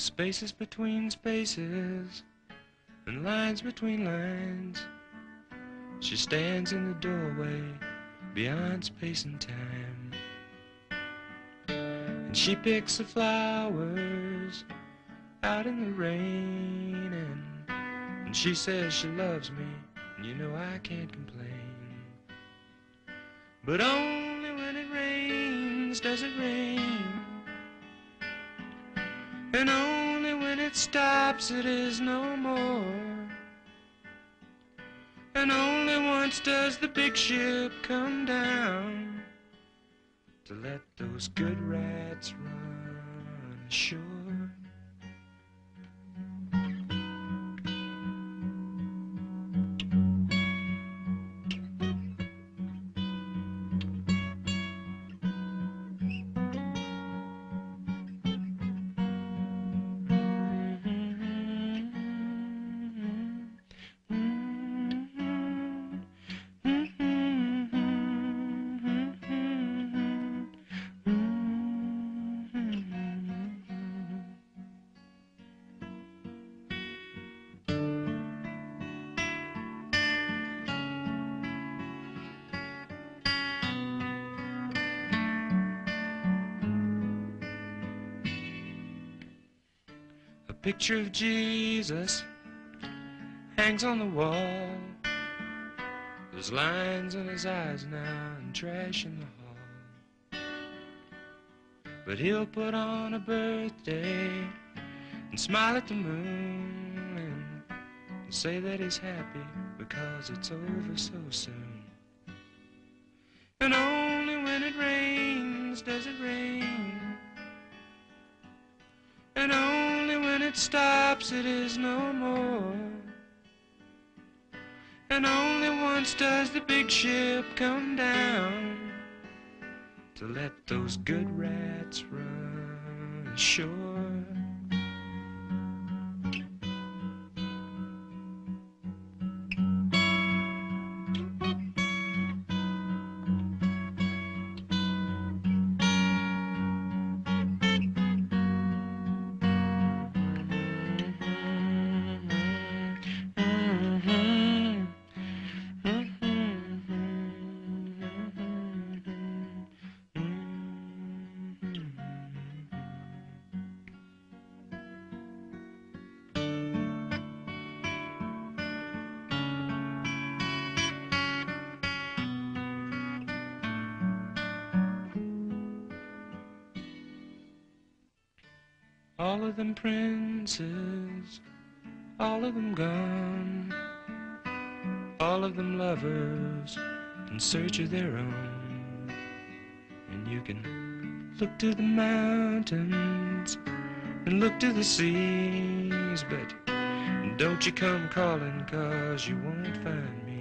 spaces between spaces and lines between lines. She stands in the doorway beyond space and time, and she picks the flowers out in the rain, and she says she loves me, and you know I can't complain. But only when it rains does it rain, and only when it stops it is no more. And only once does the big ship come down to let those good rats run ashore. A picture of Jesus hangs on the wall. There's lines in his eyes now and trash in the hall. But he'll put on a birthday and smile at the moon and say that he's happy because it's over so soon. And only when it rains does it rain, and only when it stops it is no more. And only once does the big ship come down to let those good rats run ashore. All of them princes, all of them gone, all of them lovers in search of their own. And you can look to the mountains and look to the seas, but don't you come calling, 'cause you won't find me.